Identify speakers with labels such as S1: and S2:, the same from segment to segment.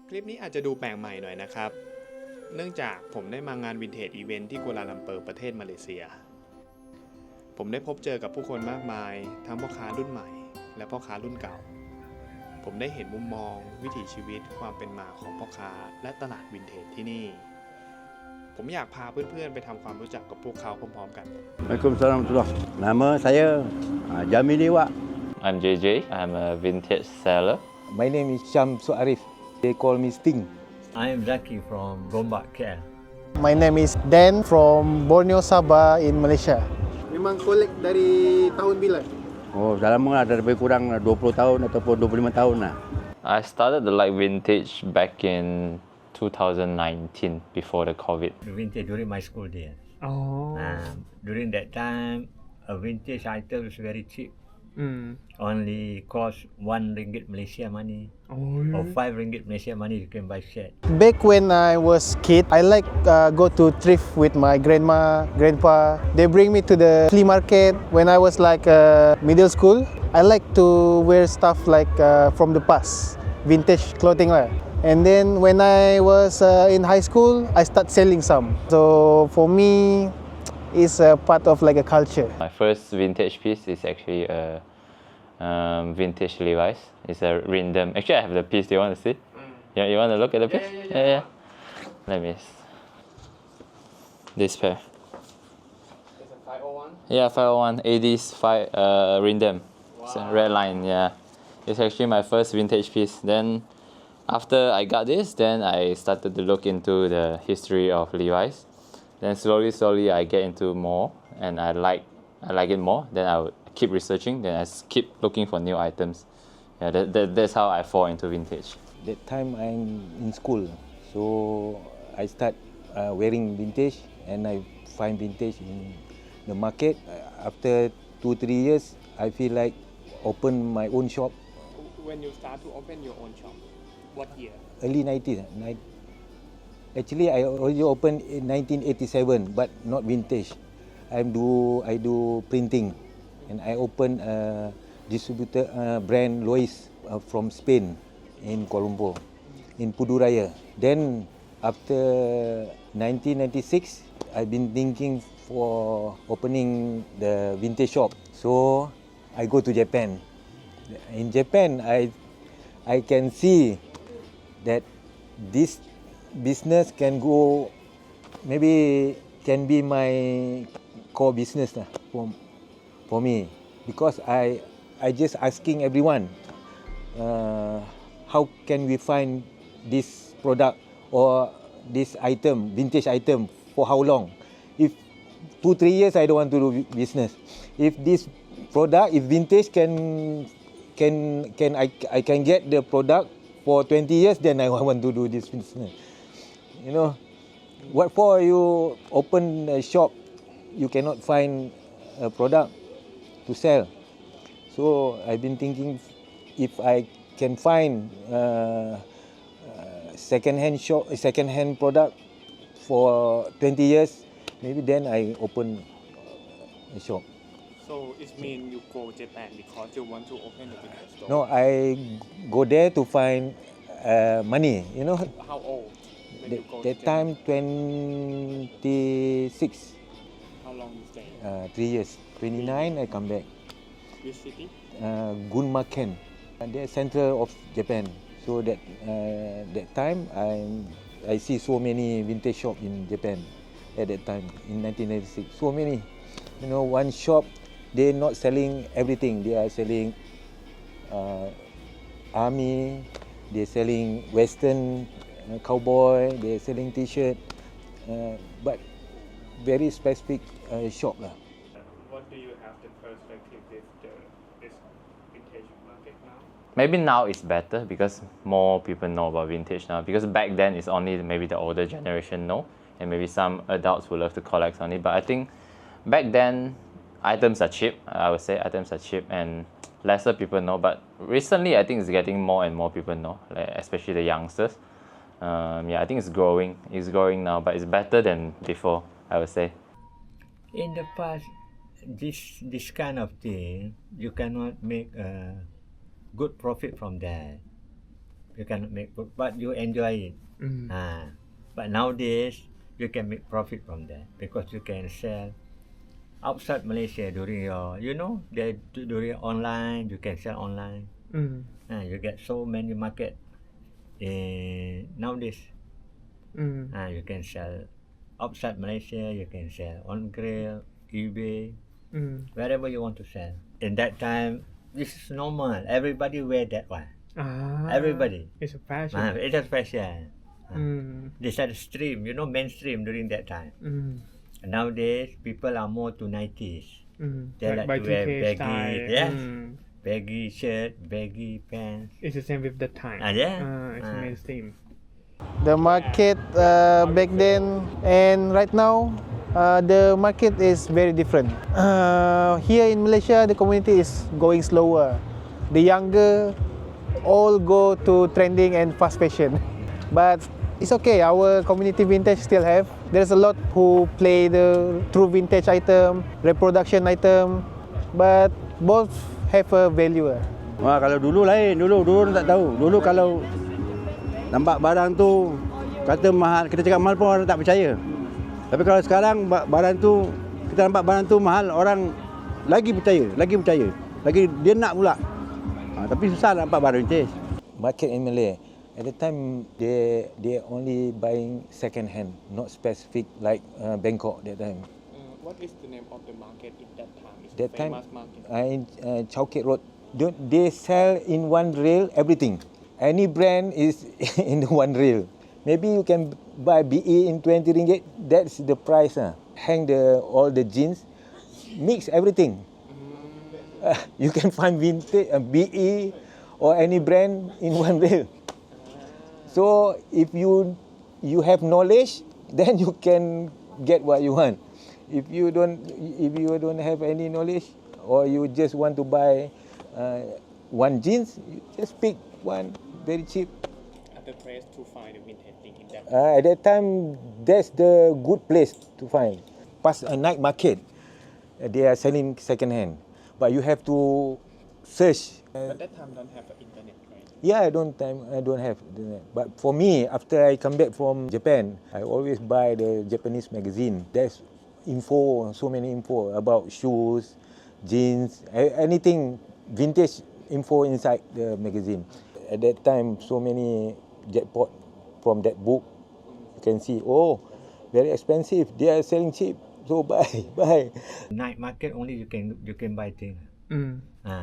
S1: คลิปนี้อาจจะดูแปลกใหม่หน่อยนะครับ เนื่องจากผมได้มางานวินเทจอีเวนท์ที่กัวลาลัมเปอร์ประเทศมาเลเซีย ผมได้พบเจอกับผู้คนมากมาย ทั้งพ่อค้ารุ่นใหม่ และพ่อค้ารุ่นเก่า ผมได้เห็นมุมมอง วิถีชีวิต ความเป็นมาของพ่อค้าและตลาดวินเทจที่นี่ ผมอยากพาเพื่อนๆไปทำความรู้จักกับพวกเขาพร้อมๆกัน
S2: Waalaikumsalam warahmatullahi. Nama saya Jamil Dewa.
S3: I'm JJ. I'm a vintage seller.
S4: My name is Syamsul Arif. They call me Sting.
S5: I am Zaki from Gombak, KL.
S6: My name is Dan from Borneo Sabah in Malaysia.
S7: Memang kolek dari tahun bila?
S2: Oh, dah lama lah, dah lebih kurang 20 tahun ataupun 25 tahun lah.
S3: I started to like vintage back in 2019 before the COVID.
S5: Vintage during my school days.
S1: Oh.
S5: During that time, a vintage item is very cheap. Only cost 1 ringgit Malaysia money or 5 ringgit Malaysia money you can buy set.
S6: Back when I was kid, I like go to thrift with my grandma, grandpa. They bring me to the flea market when I was like middle school. I like to wear stuff like from the past, vintage clothing lah. And then when I was in high school, I start selling some. So for me, it's a part of like a culture.
S3: My first vintage piece is actually a vintage Levi's. It's a random. Actually, I have the piece. Do you want to see? Yeah, you want to look at the piece? Yeah. Let me. This pair.
S1: It's a 501?
S3: Yeah, 501 80s random. It's a red line. Yeah, it's actually my first vintage piece. Then after I got this, then I started to look into the history of Levi's. Then slowly I get into more, and I like it more. Then I would keep researching. Then I keep looking for new items. Yeah, that's how I fall into vintage.
S4: That time I'm in school, so I start wearing vintage and I find vintage in the market. After 2-3 years, I feel like open my own shop.
S1: When you start to open your own shop, what year?
S4: Early 90s. Actually, I already opened in 1987, but not vintage. I do printing, and I opened a distributor brand Lois from Spain in Kuala Lumpur, in Puduraya. Then after 1996, I've been thinking for opening the vintage shop. So I go to Japan. In Japan, I can see that this business can go, maybe can be my core business for me, because I just asking everyone how can we find this product or this item, vintage item, for how long. If 2-3 years I don't want to do business. If this product, if vintage I can get the product for 20 years, then I want to do this business. You know, what for you open a shop, you cannot find a product to sell. So I've been thinking, if I can find second-hand product for 20 years, maybe then I open a shop.
S1: So it means you go Japan because you want to open a vintage store?
S4: No, I go there to find money. You know,
S1: How old? When you go to
S4: that
S1: Japan?
S4: time 26,
S1: How long you stay?
S4: 3 years. 29, I come back.
S1: Which city?
S4: Gunma-ken, the center of Japan. So that time I see so many vintage shop in Japan at that time in 1996. So many, you know, one shop they not selling everything. They are selling army. They're selling western cowboy. They're selling T-shirt, but very specific shop lah.
S1: What do you have the perspective with this vintage market now?
S3: Maybe now it's better because more people know about vintage now. Because back then it's only maybe the older generation know, and maybe some adults who love to collect on it. But I think back then items are cheap. I would say items are cheap and lesser people know. But recently I think it's getting more and more people know, like especially the youngsters. I think it's growing. It's growing now, but it's better than before, I would say.
S5: In the past, this kind of thing, you cannot make a good profit from that. You cannot make profit, but you enjoy it. But nowadays, you can make profit from that because you can sell outside Malaysia during your, during online, you can sell online. You get so many market nowadays. You can sell outside Malaysia, you can sell on Grail, eBay, wherever you want to sell. In that time, this is normal. Everybody wear that one. Everybody.
S1: It's a fashion.
S5: It's a fashion. They said stream, mainstream during that time. Nowadays, people are more to 90s. They like to wear baggy,
S1: style.
S5: Baggy shirt, baggy pants.
S1: It's the same with the time. It's mainstream.
S6: The market back then and right now, the market is very different. Here in Malaysia, the community is going slower. The younger all go to trending and fast fashion. But it's okay, our community vintage still have. There's a lot who play the true vintage item, reproduction item, but both have a value.
S2: Kalau dulu lain, dulu orang tak tahu. Dulu kalau nampak barang tu kata mahal, kita cakap mahal pun orang tak percaya. Tapi kalau sekarang barang tu, kita nampak barang tu mahal, orang lagi percaya. Lagi dia nak pula. Tapi susah nak nampak barang vintage.
S4: Market in Malay, at the time they only buying second hand, not specific like Bangkok that time.
S1: What is the name of the market in that time? It's
S4: That
S1: a
S4: time,
S1: famous market.
S4: in Chowkit Road, they sell in one rail everything. Any brand is in one rail. Maybe you can buy BE in 20 ringgit. That's the price. Hang all the jeans, mix everything. You can find vintage BE or any brand in one rail. So if you have knowledge, then you can get what you want. If you don't have any knowledge, or you just want to buy one jeans, you just pick one very cheap.
S1: At the place to find the vintage thing in that.
S4: At that time, that's the good place to find. Past a night market, they are selling second hand, but you have to search.
S1: But that time don't have the internet, right?
S4: Yeah, I don't have internet. But for me, after I come back from Japan, I always buy the Japanese magazine. There's so many info about shoes, jeans, anything vintage info inside the magazine. At that time, so many jackpot from that book. You can see, very expensive. They are selling cheap, so buy.
S5: Night market only you can buy things.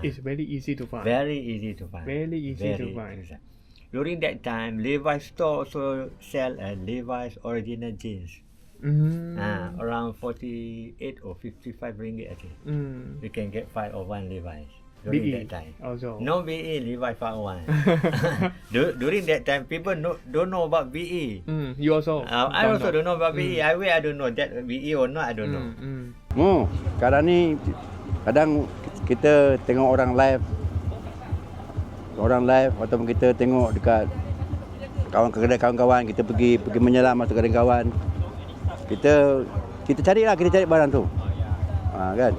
S1: It's very easy to find.
S5: Very easy to find.
S1: Very easy to find.
S5: Easy. During that time, Levi's store also sell Levi's original jeans. Around 48 or 55 ringgit, I think. You can get 5 or 1 Levi's during
S1: BE
S5: that time.
S1: also.
S5: No BE, Levi's 501. During that time, people don't know about BE.
S1: You also.
S5: I also don't know about BE. I don't know that BE or not, I don't know.
S2: Sekarang ni kadang kita tengok orang live ataupun kita tengok dekat kedai kawan-kawan, kita pergi menyelam masuk kedai kawan. Kita cari barang tu. Kan?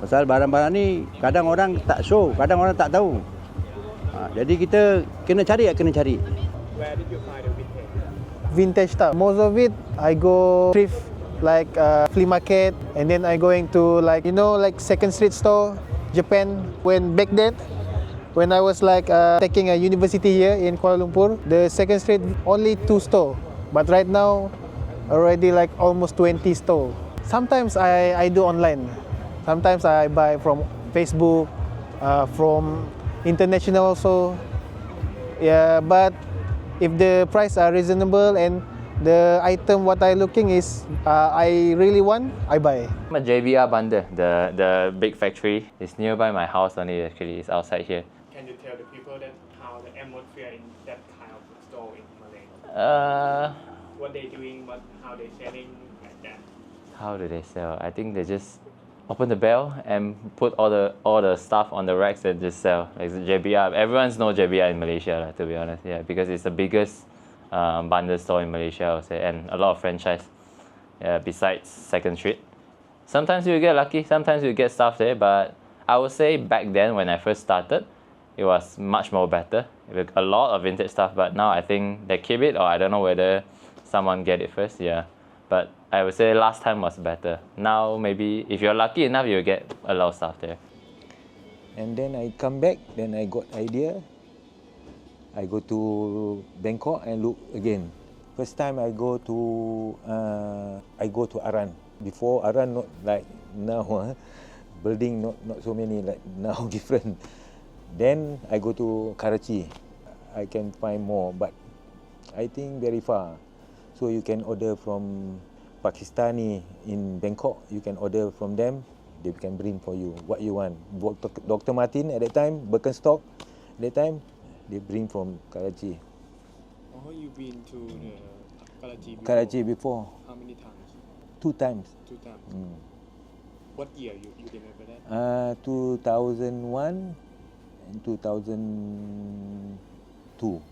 S2: Pasal barang-barang ni kadang orang tak show, kadang orang tak tahu. Jadi kita kena cari.
S1: Where did you find the vintage?
S6: Vintage stuff. Most of it, I go thrift, like flea market, and then I going to like Second Street store, Japan. Back then, when I was taking a university here in Kuala Lumpur, the Second Street only 2 store, but right now already almost 20 store. Sometimes I do online. Sometimes I buy from Facebook, from international also. Yeah, but if the price are reasonable and the item what I looking is I really want, I buy.
S3: I'm a JBR Bandar, the big factory. It's nearby my house only actually. It's outside here.
S1: Can you tell the people that how the atmosphere in that kind of store in Malay? What they doing, how they selling like that?
S3: How do they sell? I think they just open the bell and put all the stuff on the racks and just sell. Like JBR, everyone's know JBR in Malaysia, to be honest. Yeah, because it's the biggest bundle store in Malaysia, I would say, and a lot of franchise besides Second Street. Sometimes you get lucky, sometimes you get stuff there, but I would say back then when I first started, it it was much more better. With a lot of vintage stuff, but now I think they keep it, or I don't know whether someone get it first. Yeah, but I would say last time was better. Now maybe if you're lucky enough, you'll get a lot of stuff there.
S4: And then I come back, then I got idea. I go to Bangkok and look again. First time I go to Aran. Before Aran not like now, building not so many like now different. Then I go to Karachi. I can find more, but I think very far. So you can order from Pakistani in Bangkok. You can order from them. They can bring for you what you want. Dr. Martin at that time, Birkenstock. At that time, they bring from Karachi.
S1: Oh, you've been to Karachi before?
S4: Karachi before.
S1: How many times?
S4: 2 times.
S1: 2 times. What year you remember that?
S4: 2001 and 2002.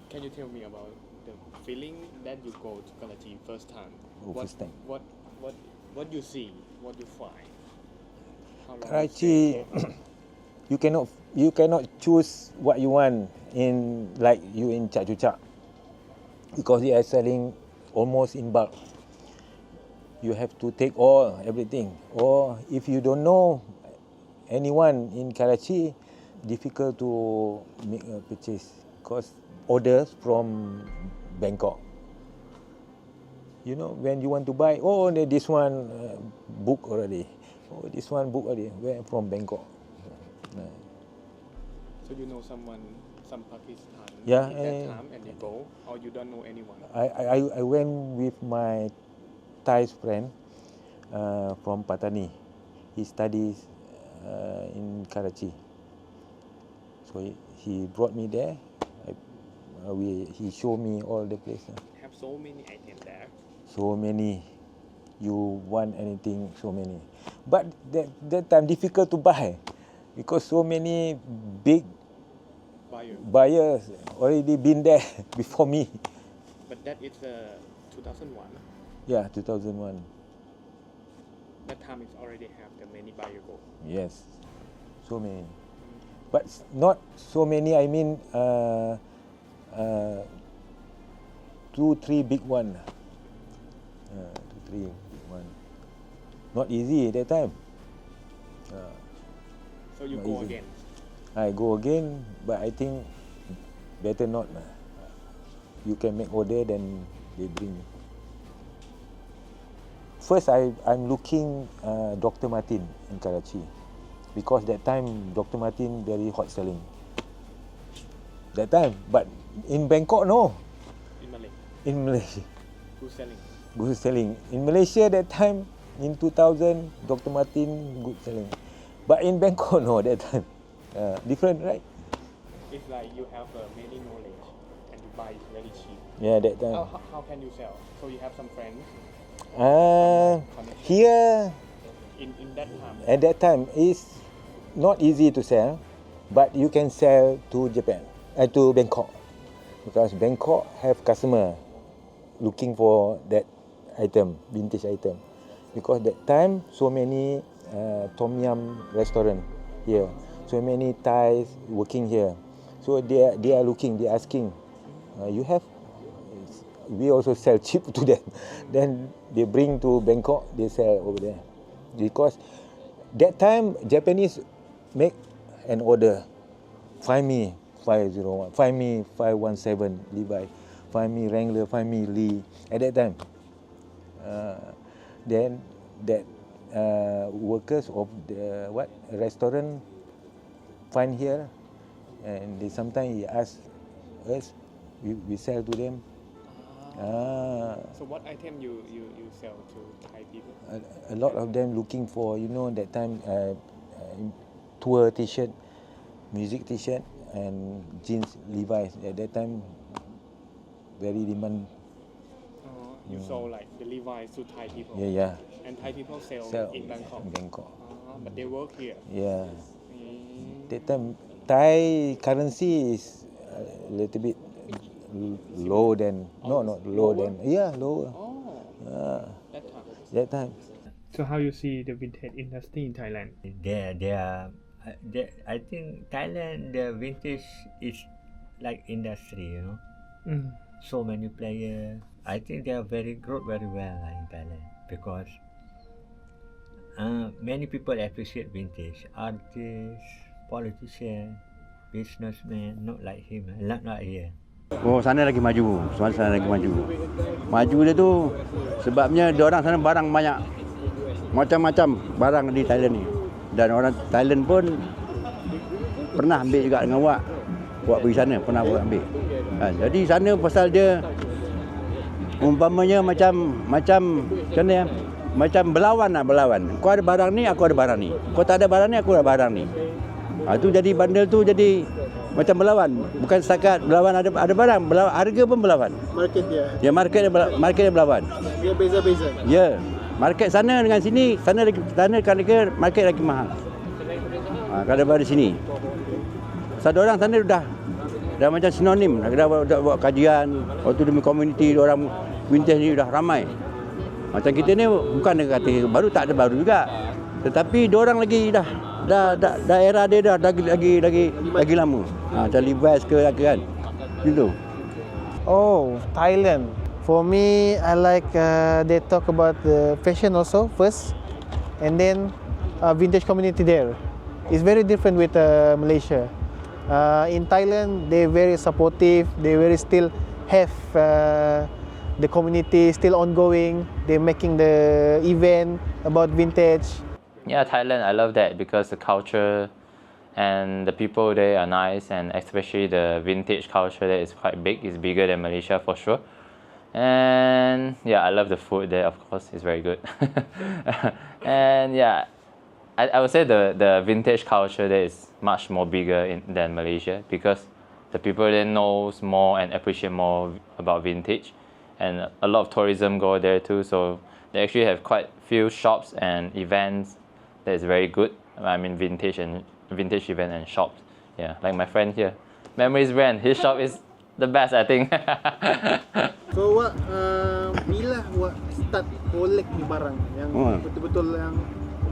S1: Can you tell me about the feeling that you go to Karachi first time?
S4: First time.
S1: What you see? What you find? How long
S4: Karachi, you cannot choose what you want in like you in Chatuchak, because they are selling almost in bulk. You have to take everything. Or if you don't know anyone in Karachi, difficult to make a purchase because orders from Bangkok. You know, when you want to buy, this one book already. Oh, this one book already. Where from Bangkok?
S1: So you know someone, some Pakistan
S4: Yeah,
S1: at that time, and you go, or you don't know anyone?
S4: I went with my Thai friend from Patani. He studies in Karachi. So he brought me there. He showed me all the places.
S1: Have so many items there.
S4: So many. You want anything, so many. But that time difficult to buy because so many big buyers already been there before me.
S1: But that is 2001.
S4: Yeah, 2001.
S1: That time it already have the many buyer go.
S4: Yes, so many. But not so many, I mean 2, 3 big one. 2, 3 big one. Not easy at that time.
S1: So you
S4: Not
S1: go
S4: easy.
S1: again.
S4: I go again, but I think better not. You can make order, then they bring. First, I'm looking Dr. Martin in Karachi because that time Dr. Martin very hot selling. That time, but in Bangkok no.
S1: In Malay.
S4: In Malaysia,
S1: Who's selling?
S4: good selling. In Malaysia that time in 2000, Dr. Martin good selling, but in Bangkok no that time. Different, right?
S1: It's like you have many knowledge and you buy it very cheap.
S4: Yeah, that time.
S1: How can you sell? So you have some friends
S4: Here
S1: in that time.
S4: at that time is not easy to sell, but you can sell to Japan, to Bangkok, because Bangkok have customer looking for that item, vintage item, because that time so many Tom Yum restaurant here, so many Thais working here, so they are looking, they are asking, you have. We also sell cheap to them. Then they bring to Bangkok, they sell over there. Because that time Japanese make an order. Find me 501, find me 517 Levi, find me Wrangler, find me Lee. At that time, then that workers of the restaurant find here, and they sometimes he ask us, we sell to them.
S1: So what item you sell to Thai people?
S4: A lot of them looking for, that time tour t-shirt, music t-shirt, and jeans Levi's. At that time, very demand.
S1: You sold like the Levi's to Thai people.
S4: Yeah.
S1: And Thai people sell in Bangkok.
S4: Bangkok.
S1: But they work here.
S4: Yeah. That time, Thai currency is a little bit low than, not low than, lower.
S1: That time.
S4: That time.
S1: So how you see the vintage industry in Thailand?
S5: They are I think Thailand, the vintage is like industry, you know. So many players. I think they are grow very well in Thailand because many people appreciate vintage. Artists, politicians, businessmen, not like him, not here.
S2: Oh, sana lagi maju. Sana lagi maju. Maju dia tu sebabnya dia orang sana barang banyak. Macam-macam barang di Thailand ni. Dan orang Thailand pun pernah ambil juga dengan Wak. Wak pergi sana, pernah Wak ambil. Jadi sana pasal dia umpamanya macam macam mana ya? Macam berlawan. Kau ada barang ni, aku ada barang ni. Kau tak ada barang ni, aku ada barang ni. Tu jadi bundle tu jadi macam berlawan. Bukan setakat berlawan ada barang, berlawan, harga pun berlawan.
S7: Market dia.
S2: Ya, market dia berlawan.
S7: Dia beza-beza.
S2: Ya. Market sana dengan sini, sana kan market lagi mahal. Kalau daripada sini. Pasal orang sana dah macam sinonim, dah buat kajian, waktu demi komuniti orang vintage ni dah ramai. Macam kita ni bukan dia kata baru, tak ada baru juga. Tetapi orang lagi dah era dia dah lagi lama. Macam Levi's ke kan. Gitu.
S6: Oh, Thailand. For me, I like they talk about the fashion also first, and then vintage community there. It's very different with Malaysia. In Thailand, they very supportive. They very still have the community still ongoing. They're making the event about vintage.
S3: Yeah, Thailand, I love that because the culture and the people there are nice, and especially the vintage culture there is quite big. It's bigger than Malaysia for sure. And yeah, I love the food there, of course, it's very good. And yeah, I would say the vintage culture there is much more bigger than Malaysia because the people there knows more and appreciate more about vintage, and a lot of tourism go there too, so they actually have quite few shops and events that is very good. I mean vintage event and shops. Yeah, like my friend here, Memories Brand, his shop is the best, I think.
S7: So Wak, bila Wak start collect ni barang yang betul-betul yang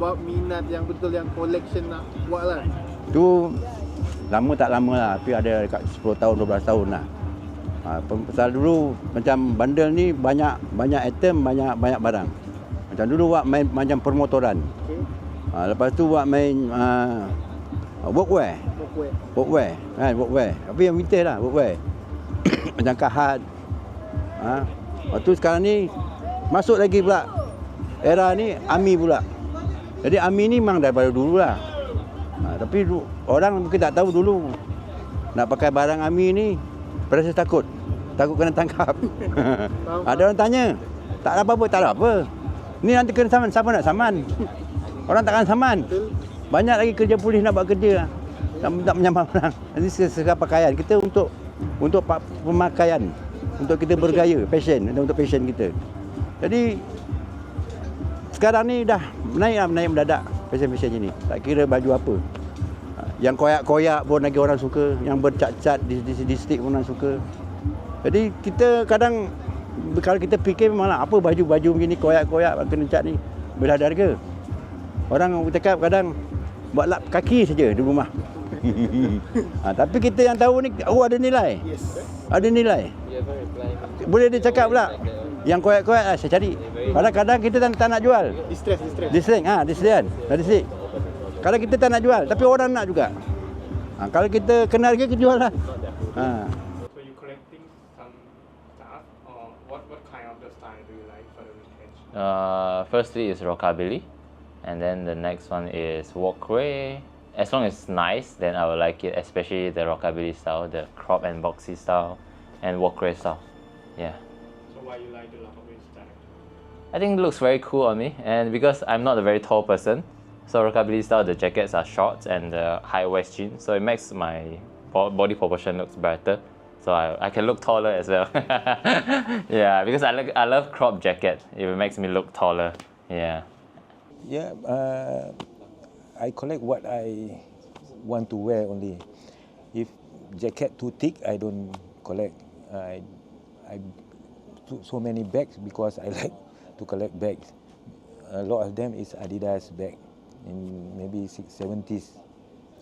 S7: Wak minat, yang betul yang collection nak buat lah?
S2: Tu lama tak lama lah, tapi ada dekat 10 tahun, 12 tahun lah. Pasal dulu macam bundle ni banyak item, banyak barang. Macam dulu Wak main macam permotoran. Okay. Lepas tu Wak main workwear. Tapi yang vintage lah, workwear. Macam kahat. Waktu sekarang ni masuk lagi pula era ni army pula. Jadi army ni memang daripada dulu lah. Tapi orang mungkin tak tahu dulu nak pakai barang army ni proses takut kena tangkap. Ada orang tanya, tak ada apa-apa, tak ada apa. Ni nanti kena saman, siapa nak saman? Orang takkan saman. Banyak lagi kerja polis nak buat kerja. Tak menyamar orang. Ini sesuatu pakaian kita untuk pemakaian, untuk kita bergaya, fashion, untuk fashion kita. Jadi sekarang ni dah naik mendadak fashion ini. Tak kira baju apa. Yang koyak-koyak pun lagi orang suka, yang bercat-cat di stick pun orang suka. Jadi kita kadang kalau kita fikir memanglah apa baju begini koyak-koyak kena cat ni bila ada harga. Orang cakap kadang buat lap kaki saja di rumah. Tapi kita yang tahu ni ada nilai. Yes. Ada nilai. Boleh dia cakap pula yang koyak-koyak lah saya cari. Kadang-kadang kita tak nak jual. Distress. Kalau kita tak nak jual, tapi orang nak juga. Kalau kita kenal harga, kita jual lah.
S1: So you collecting some stuff, or what kind of the style do you like for the vintage?
S3: Firstly is rockabilly, and then the next one is walkway. As long as it's nice, then I will like it, especially the rockabilly style, the crop and boxy style, and walkway style. Yeah.
S1: So why you like the rockabilly style?
S3: I think it looks very cool on me, and because I'm not a very tall person, so rockabilly style, the jackets are short and the high waist jeans, so it makes my body proportion looks better. So I can look taller as well. Yeah, because I love crop jacket. It makes me look taller. Yeah.
S4: Yeah, I collect what I want to wear only. If jacket too thick, I don't collect. I so many bags because I like to collect bags. A lot of them is Adidas bag in maybe 70s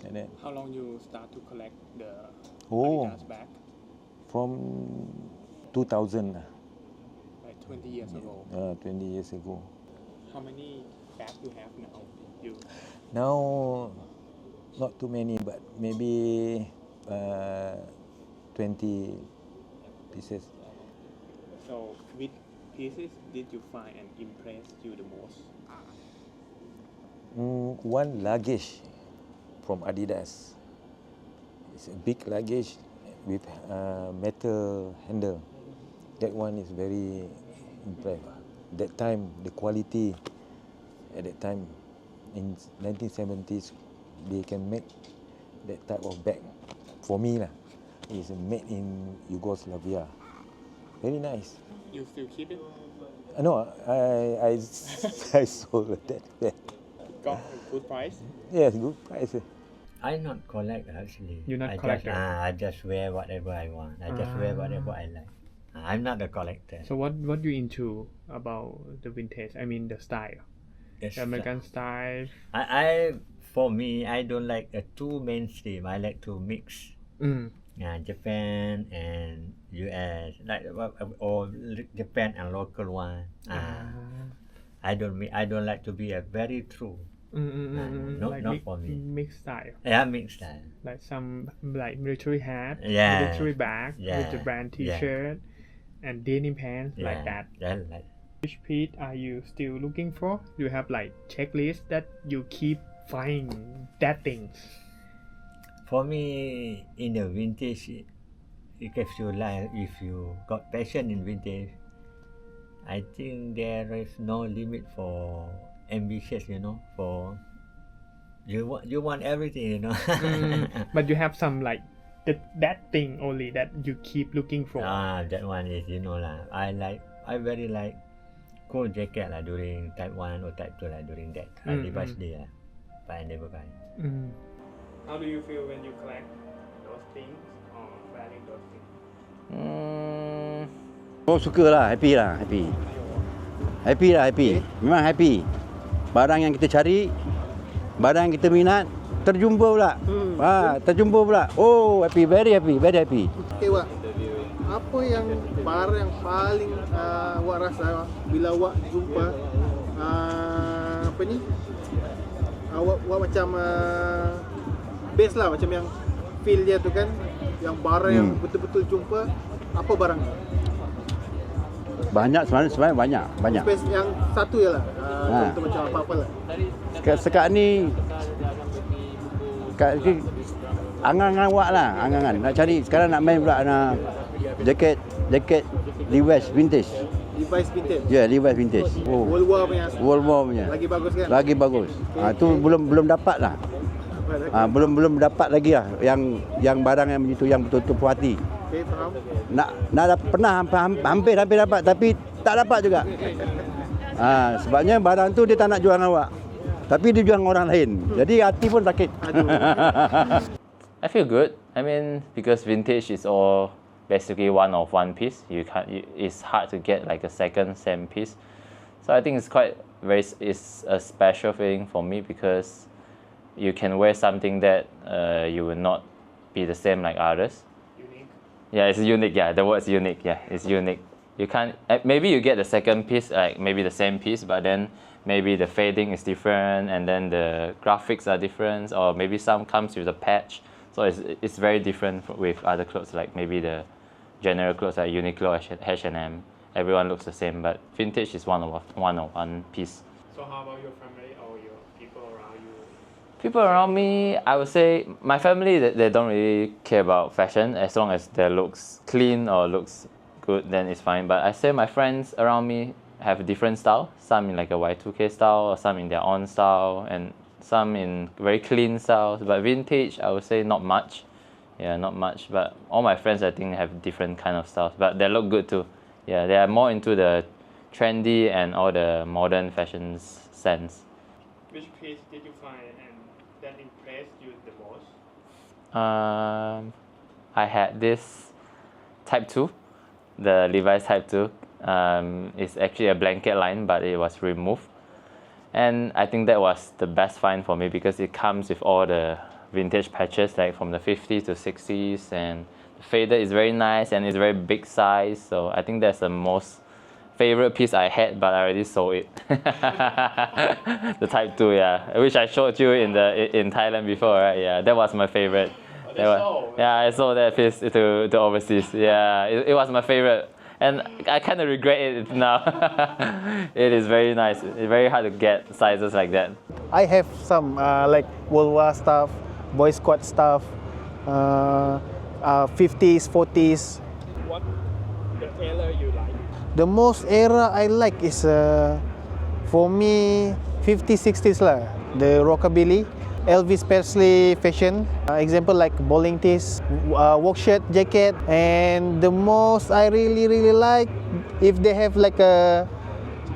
S4: like that.
S1: How long you start to collect the
S4: Oh.
S1: Adidas bag?
S4: From 2000,
S1: Like 20 years ago.
S4: 20 years ago.
S1: How many bags you have now? You
S4: Now, not too many, but maybe 20 pieces.
S1: So which pieces did you find and impress you the most?
S4: One luggage from Adidas. It's a big luggage with metal handle. That one is very impressive. That time, the quality at that time in 1970s, they can make that type of bag. For me, it's made in Yugoslavia. Very nice.
S1: You still keep it?
S4: No, I sold that bag.
S1: Got a good price?
S4: Yes, good price.
S5: I not collect actually.
S1: You're not
S5: I
S1: collector?
S5: I just wear whatever I want. I just wear whatever I like. I'm not a collector.
S1: So what you into about the vintage? I mean the style,
S5: Yes,
S1: the American style.
S5: I for me, I don't like a too mainstream. I like to mix. Japan and US, like or Japan and local one. I don't like to be a very true. No,
S1: Like
S5: not for me.
S1: mixed style.
S5: Yeah, mixed style.
S1: Like some like military hat,
S5: Yeah.
S1: military bag with the
S5: Yeah.
S1: brand
S5: Yeah.
S1: T-shirt and denim pants
S5: Yeah,
S1: like that.
S5: like
S1: Which piece are you still looking for? You have like checklist that you keep finding that things.
S5: for me, in the vintage, if you like, if you got passion in vintage, I think there is no limit for ambitious. For you want everything.
S1: But you have some like that thing only that you keep looking for.
S5: That one is I very like cool jacket during type 1 or type 2 during that Levi's day but I never buy.
S1: How do you feel when you collect those things or wearing those things?
S2: Oh, suka lah, happy lah, happy. Happy lah, happy. Memang happy. Barang yang kita cari, barang yang kita minat, terjumpa pula. Terjumpa pula. Oh, happy, very happy, very happy.
S7: Okay, Wak. Apa yang barang yang paling Wak rasa bila Wak jumpa apa ni? Wak macam best lah, macam yang feel dia tu kan, yang barang yang betul-betul jumpa, apa barang?
S2: Banyak sebenarnya banyak.
S7: Space yang satu je lah. Contoh macam apa-apa lah.
S2: Sekarang ni angan-angan Wak lah, angan-angan. Nak cari, sekarang nak main pula jaket Levi's vintage.
S7: Levi's vintage.
S2: Ya, yeah, Levi's vintage. Oh.
S7: World War punya.
S2: Lagi
S7: bagus kan?
S2: Lagi bagus. Tu belum dapat lah. Belum dapat lagi lah yang barang yang begitu yang betul-betul puas hati.
S7: Okay, faham.
S2: Pernah hampir dapat tapi tak dapat juga. Sebabnya barang tu dia tak nak jual dengan Wak. Tapi dia jual dengan orang lain. Jadi hati pun sakit.
S3: I feel good. I mean, because vintage is all basically one piece. It's hard to get like a same piece. So I think it's a special feeling for me because you can wear something that you will not be the same like others.
S1: Unique.
S3: Yeah, it's unique. Yeah, the word's unique. Yeah, it's unique. You can't. Maybe you get the second piece, like maybe the same piece, but then maybe the fading is different, and then the graphics are different, or maybe some comes with a patch. So it's very different with other clothes, like maybe the general clothes like Uniqlo, H&M. Everyone looks the same, but vintage is one piece.
S1: So how about your family or your people around you?
S3: People around me, I would say my family, they don't really care about fashion as long as they looks clean or looks good, then it's fine. But I say my friends around me have different style. Some in like a Y2K style, or some in their own style, and some in very clean styles. But vintage, I would say not much. Yeah, not much. But all my friends, I think, have different kind of styles. But they look good too. Yeah, they are more into the trendy and all the modern fashion sense.
S1: Which piece did you find and that impressed you the most?
S3: I had this Type 2, the Levi's Type 2. It's actually a blanket line, but it was removed. And I think that was the best find for me because it comes with all the vintage patches like from the 50s to 60s, and the faded is very nice and it's very big size. So I think that's the most favorite piece I had, but I already sold it. The Type 2, yeah, which I showed you in Thailand before, right? Yeah, that was my favorite. Yeah, I sold that piece to overseas. Yeah, it was my favorite, and I kind of regret it now. It is very nice. It's very hard to get sizes like that.
S6: I have some like Wolwa stuff, Boy Scout stuff, 50s, 40s.
S1: What the era you like?
S6: The most era I like is for me 50s, 60s lah. The rockabilly, Elvis Presley fashion. Example like bowling tees, work shirt, jacket, and the most I really like if they have like a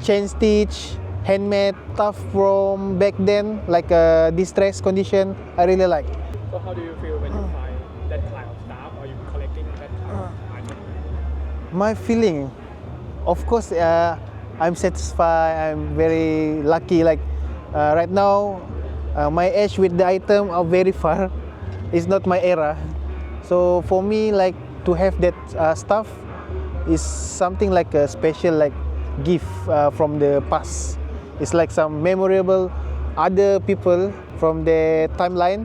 S6: chain stitch, handmade stuff from back then, like a distressed condition. I really like.
S1: So how do you feel when you find that kind of stuff? Are you collecting that kind of item?
S6: My feeling, of course, I'm satisfied. I'm very lucky. Like right now, my age with the item are very far. It's not my era. So for me, like to have that stuff is something like a special like gift from the past. It's like some memorable other people from the timeline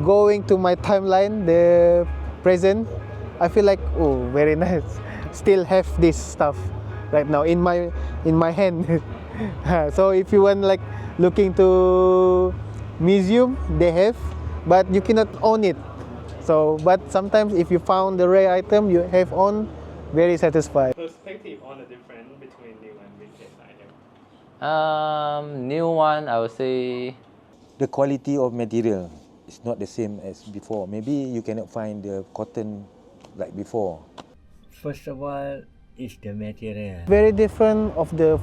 S6: going to my timeline, the present. I feel like, oh, very nice. Still have this stuff right now in my hand. So if you want like looking to museum, they have, but you cannot own it. So but sometimes if you found the rare item you have on, very satisfied.
S1: Perspective on the difference between new and vintage item.
S3: New one, I would say.
S4: The quality of material is not the same as before. Maybe you cannot find the cotton like before.
S5: First of all, is the material.
S6: Very different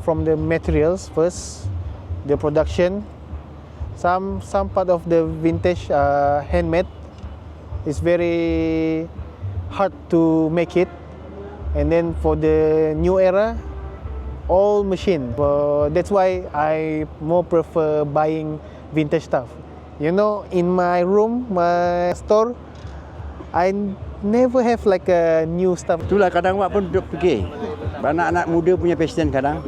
S6: from the materials first, the production. Some part of the vintage handmade is very hard to make it, and then for the new era, all machine. That's why I more prefer buying vintage stuff. You know, in my room, my store, I never have like a new stuff.
S2: Itulah kadang awak pun duduk fikir. Anak-anak muda punya fashion kadang.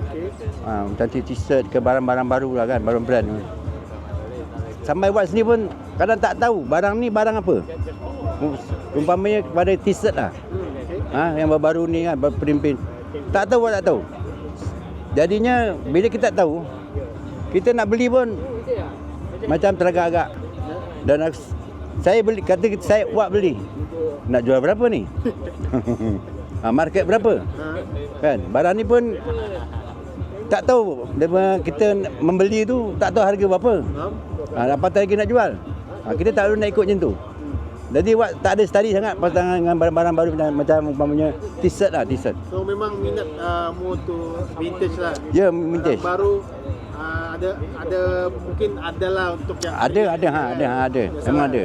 S2: Macam t-shirt ke barang-barang baru lah kan, barang brand. Sampai buat sendiri pun kadang tak tahu barang ni barang apa. Umpamanya kepada t-shirt lah. Yang baru-baru ni kan, print. Tak tahu, tak tahu. Jadinya bila kita tak tahu, kita nak beli pun macam teragak-agak. Dan saya beli, kata saya buat beli. Nak jual berapa ni? Market berapa? Kan? Barang ni pun tak tahu. Kita membeli tu tak tahu harga berapa. Apa lagi nak jual? Kita tak perlu nak ikut macam tu. Jadi tak ada study sangat pasal dengan barang-barang baru macam umpamanya t-shirt lah, t-shirt.
S7: So memang minat more to vintage lah.
S2: Ya, vintage.
S7: Baru ada mungkin ada lah untuk yang
S2: ada. Memang ada.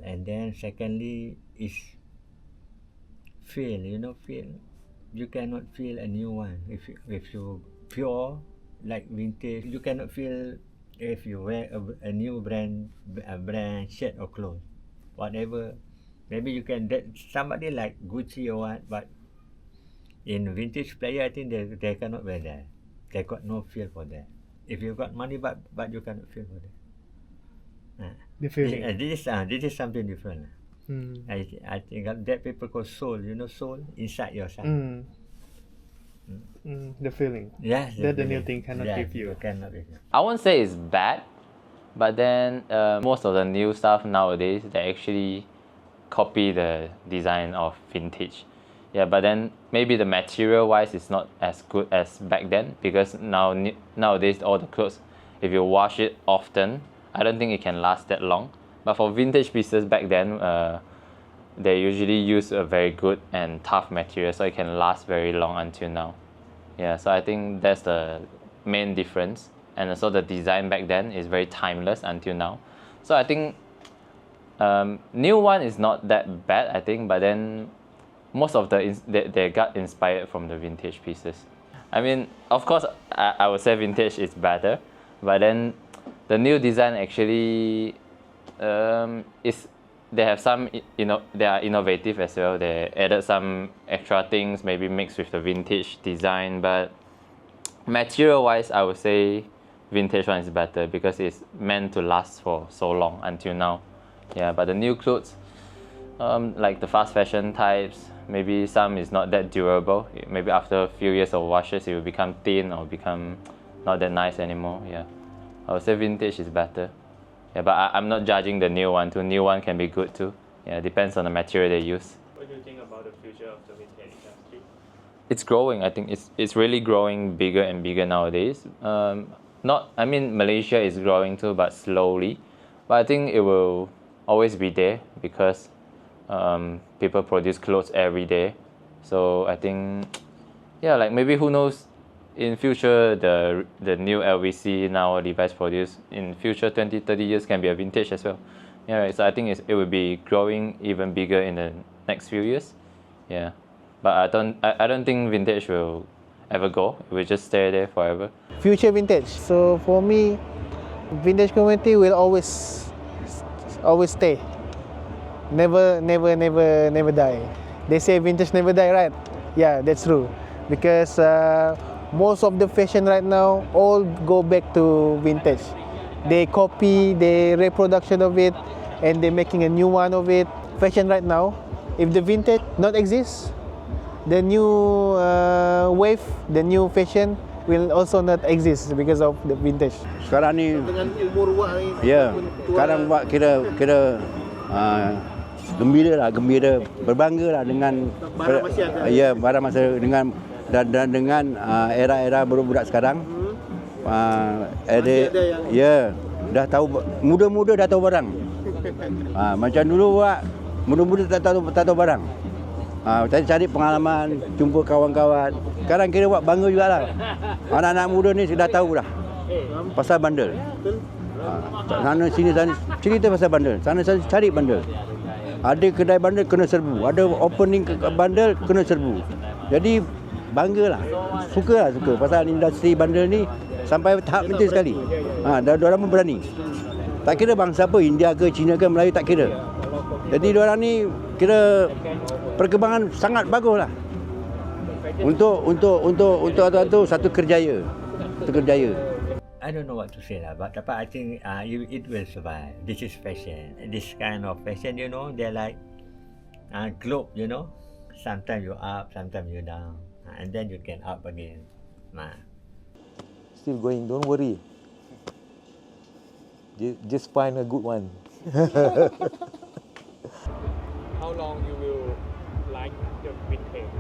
S5: And then secondly is feel. You cannot feel a new one if you pure like vintage. You cannot feel if you wear a new brand shirt or clothes, whatever. Maybe you can somebody like Gucci or what, but in vintage player, I think they cannot wear that. They got no feel for that. If you got money, but you cannot feel for that.
S1: The feeling.
S5: This is something different. I think that people call soul. You know soul inside yourself.
S1: The feeling.
S5: Yes.
S1: That the new thing cannot give you.
S5: Cannot give you.
S3: I won't say it's bad, but then most of the new stuff nowadays, they actually copy the design of vintage. Yeah, but then maybe the material wise is not as good as back then, because nowadays all the clothes, if you wash it often, I don't think it can last that long. But for vintage pieces back then, they usually use a very good and tough material, so it can last very long until now. Yeah, so I think that's the main difference. And also the design back then is very timeless until now. So I think new one is not that bad, I think, but then most of they got inspired from the vintage pieces. I mean, of course, I would say vintage is better, but then the new design actually It's they have some they are innovative as well. They added some extra things, maybe mixed with the vintage design. But material-wise, I would say vintage one is better because it's meant to last for so long until now. Yeah, but the new clothes, like the fast fashion types, maybe some is not that durable. Maybe after a few years of washes, it will become thin or become not that nice anymore. Yeah, I would say vintage is better. Yeah, but I'm not judging the new one too. New one can be good too. Yeah, depends on the material they use.
S1: What do you think about the future of the vintage industry?
S3: It's growing. I think it's really growing bigger and bigger nowadays. I mean Malaysia is growing too, but slowly. But I think it will always be there because people produce clothes every day. So I think, yeah, like maybe who knows, in future the new LVC now Levi's produce in future 20-30 years can be a vintage as well. Yeah, so I think it will be growing even bigger in the next few years. Yeah, but I don't think vintage will ever go. It will just stay there forever.
S6: Future vintage. So for me, vintage community will always stay. Never die. They say vintage never die, right? Yeah, that's true. Because most of the fashion right now all go back to vintage. They copy the reproduction of it and they're making a new one of it. Fashion right now, if the vintage not exists, the new wave, the new fashion will also not exist because of the vintage.
S2: Sekarang ni,
S7: Dengan umur wak ni.
S2: ya, sekarang buat kira gembira, berbangga lah dengan
S7: Barang masih ada.
S2: Ya, barang masih dengan dan dengan era budak-budak sekarang.
S7: Masih ada yang-
S2: Ya, dah tahu muda-muda dah tahu barang. Macam dulu buat muda-muda tak tahu barang. Cari pengalaman, jumpa kawan-kawan. Sekarang kira buat bangga jugalah. Anak-anak muda ni sudah tahu dah pasal bandel. Sana sini cerita pasal bandel. Sana cari bandel. Ada kedai bandel kena serbu, ada opening bandel kena serbu. Jadi banggalah, suka pasal industri bandel ni sampai tahap penting sekali. Diorang pun berani. Tak kira bangsa apa, India ke, Cina ke, Melayu tak kira. Jadi diorang ni kira perkembangan sangat baguslah. Untuk tu satu kerjaya.
S5: I don't know what to say lah, but I think it will survive. This is fashion. This kind of fashion, they're like globe, Sometimes you up, sometimes you down, and then you can up again.
S4: Still going, don't worry. Just find a good one.
S1: How long you will like the vintage?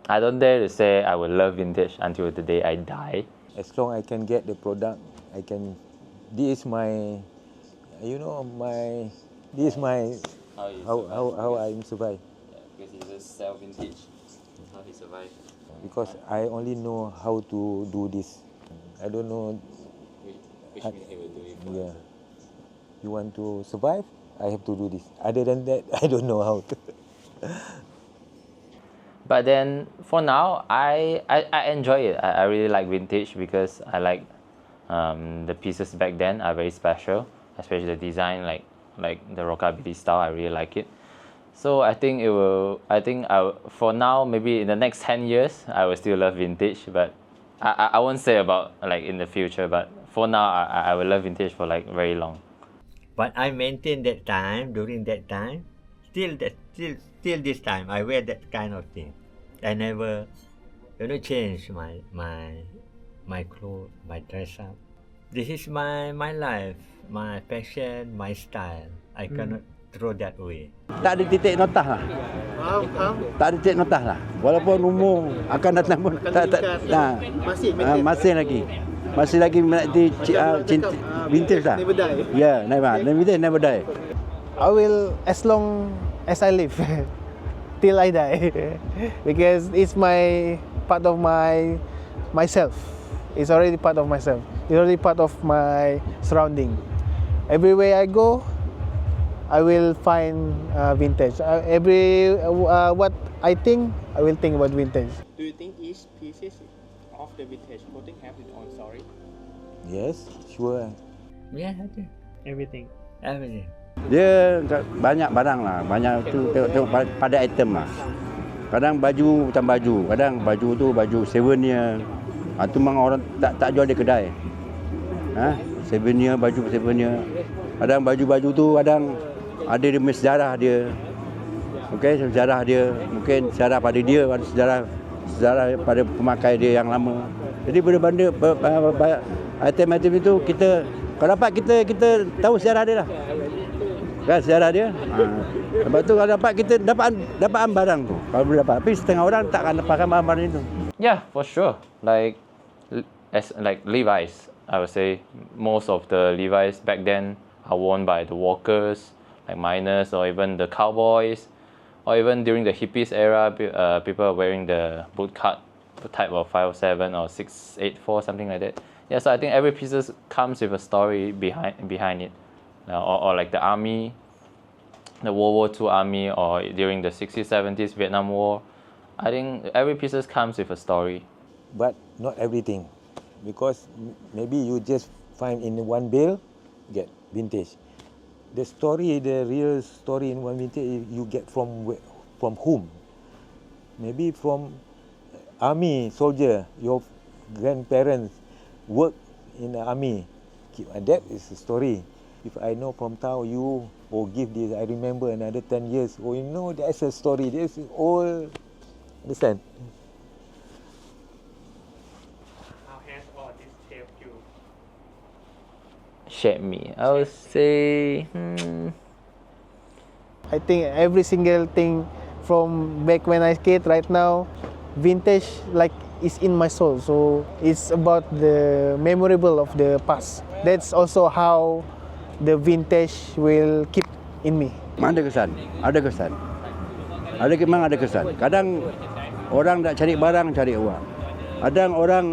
S3: I don't dare to say I will love vintage until the day I die.
S4: As long I can get the product, this is my, this is my, how I survive.
S3: Because he just sell vintage. How he survive.
S4: Because I only know how to do this. I don't know.
S3: Which means he will do it.
S4: Yeah. You want to survive? I have to do this. Other than that, I don't know how to.
S3: But then for now, I enjoy it. I really like vintage because I like the pieces back then are very special, especially the design, like the rockabilly style. I really like it. So I think for now, maybe in the next 10 years, I will still love vintage. But I won't say about like in the future. But for now, I will love vintage for like very long.
S5: But I maintain that time, during that time, still this time, I wear that kind of thing. I never, change my clothes, my dress up. This is my life, my fashion, my style. I cannot throw that away.
S2: Tak ada titik notah lah.
S7: Faham?
S2: Tak ada titik notah lah. Walaupun umur akan datang pun masih lagi. Masih lagi menikmati cinta vintage lah.
S7: Never die.
S2: Ya, vintage never die.
S6: I will as long as I live till I die because it's my part of myself. It's already part of myself. It's already part of my surrounding. Everywhere I go, I will find vintage. What I think, I will think about vintage.
S1: Do you think each pieces of the vintage clothing have its own story?
S4: Yes, sure.
S5: Yeah, ada.
S1: Everything.
S5: Everything.
S2: Dia banyak barang lah. Banyak tu tengok pada item lah. Kadang baju macam baju. Kadang baju tu baju souvenir. Tu memang orang tak jual di kedai. Souvenir, baju souvenir. Kadang baju-baju tu kadang ada dia punya sejarah dia. Okey, sejarah dia. Mungkin sejarah pada dia, sejarah pada pemakai dia yang lama. Jadi benda-benda item-item itu kita kalau dapat kita tahu sejarah dia lah. Kan sejarah dia. Lepas tu kalau dapat kita dapat barang tu. Kalau boleh dapat. Tapi setengah orang tak akan dapatkan barang-barang itu.
S3: Yeah, for sure. Like Levi's, I would say most of the Levi's back then are worn by the workers, like miners, or even the cowboys, or even during the hippies era, people are wearing the bootcut type of 507 or 684, something like that. Yeah, so I think every piece comes with a story behind it, or like the army, the World War II army, or during the 60s, 70s Vietnam War. I think every piece comes with a story.
S4: But not everything, because maybe you just find in one bale, get vintage. The story, the real story in one vintage, you get from whom? Maybe from army soldier. Your grandparents work in the army. That is the story. If I know from Tao, you give this, I remember another 10 years. That's a story. This is all. Understand?
S1: How has all this shaped you?
S3: Shape me, I would say.
S6: I think every single thing from back when I skate right now, vintage like is in my soul. So it's about the memorable of the past. That's also how the vintage will keep in me.
S2: Ada kesan. Memang ada kesan. Kadang orang nak cari barang, cari uang. Kadang orang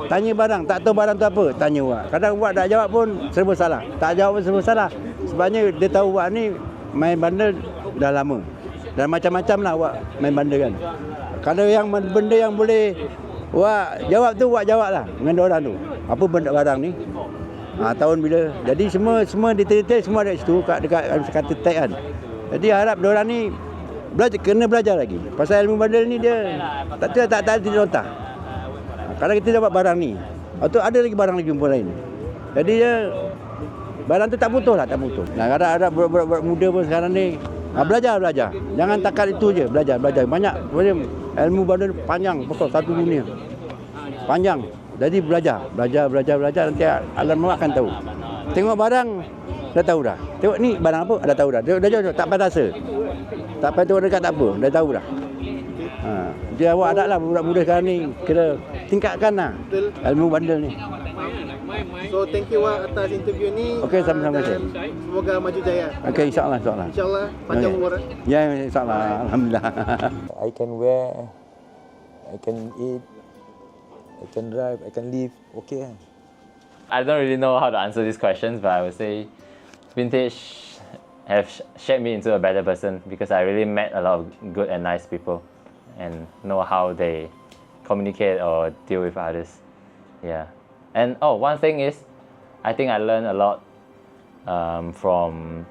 S2: tanya barang, tak tahu barang tu apa, tanya uang. Kadang uang tak jawab pun serba salah. Tak jawab pun serba salah. Sebabnya dia tahu uang ni main bandar dah lama. Dan macam-macam lah awak main bandar kan. Kalau yang benda yang boleh awak jawab tu, awak jawab lah dengan orang tu. Apa benda barang ni? Tahun bila. Jadi semua detail-detail semua ada situ dekat kata tag kan. Jadi harap diorang ni kena belajar lagi. Pasal ilmu bandar ni dia tak notah. Kalau kita dapat barang ni, atau ada lagi barang lagi jumpa lain. Jadi dia barang tu tak putus. Nah, ada budak muda pun sekarang ni belajar. Jangan takat itu je, belajar. Banyak ilmu bandar panjang, pokok satu dunia. Panjang. Jadi belajar nanti alam awak akan tahu. Tengok barang dah tahu dah. Tengok ni barang apa dah tahu dah. Dah tak payah rasa. Tak payah tengok dekat tak apa, dah tahu dah. Dia awak ada lah budak muda sekarang ni kena tingkatkan lah ilmu bandar ni.
S7: So thank you atas interview ni.
S2: Okey, sama-sama
S7: dan semoga maju jaya.
S2: Okey, insya-Allah.
S7: Insya-Allah panjang umur.
S2: Ya, insya-Allah. Alhamdulillah.
S4: I can wear, I can eat, I can drive, I can live. Okay.
S3: I don't really know how to answer these questions, but I would say vintage have shaped me into a better person because I really met a lot of good and nice people and know how they communicate or deal with others. Yeah. And one thing is, I think I learned a lot from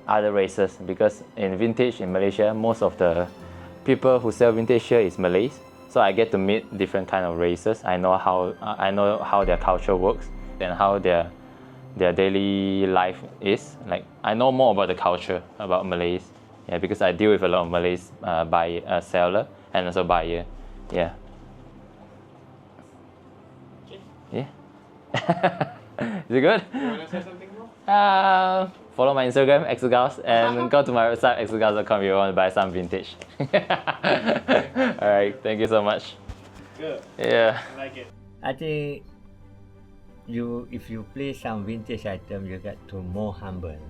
S3: other races because in vintage in Malaysia, most of the people who sell vintage here is Malays. So I get to meet different kind of races. I know how their culture works and how their daily life is. Like I know more about the culture about Malays. Yeah, because I deal with a lot of Malays seller and also buyer. Yeah. Yeah. Is it good?
S1: You want to say something more?
S3: Follow my Instagram, Exogals, and go to my website, exogals.com if you want to buy some vintage. Alright, thank you so much.
S1: Good.
S3: Yeah.
S1: I like it.
S5: I think if you play some vintage item, you get to more humble.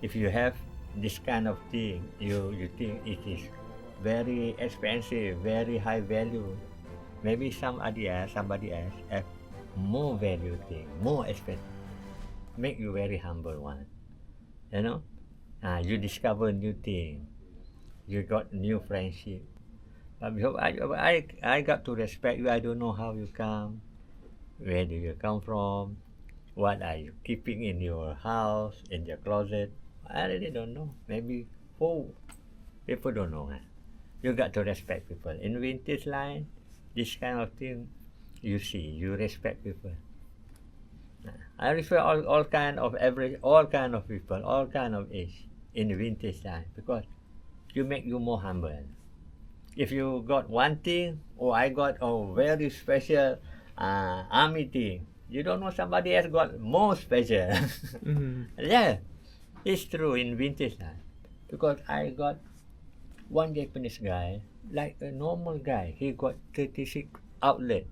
S5: If you have this kind of thing, you think it is very expensive, very high value. Maybe somebody else have more value thing, more expensive. Make you very humble one. You discover new thing. You got new friendship. But I got to respect you. I don't know how you come. Where do you come from? What are you keeping in your house, in your closet? I really don't know. Maybe people don't know. You got to respect people. In vintage line, this kind of thing, you see, you respect people. I refer all kind of people, all kind of age in vintage line because you make you more humble. If you got one thing, I got a very special army thing. You don't know somebody else got more special. Yeah, it's true in vintage line because I got one Japanese guy, like a normal guy. He got 36 outlet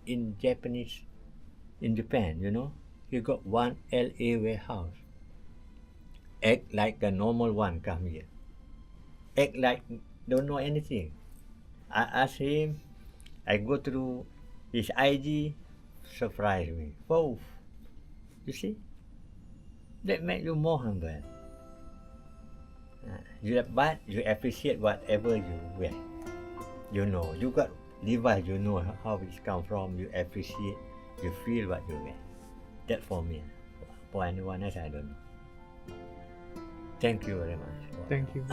S5: in Japan, you know. He got one LA warehouse. Act like a normal one come here. Act like don't know anything. I ask him, I go through his IG, surprise me. Whoa, you see? That make you more humble. But you appreciate whatever you wear. You know, you got Levi's, you know how it come from, you appreciate, you feel what you wear. That for me. For anyone else, I don't know. Thank you very much.
S1: Thank you.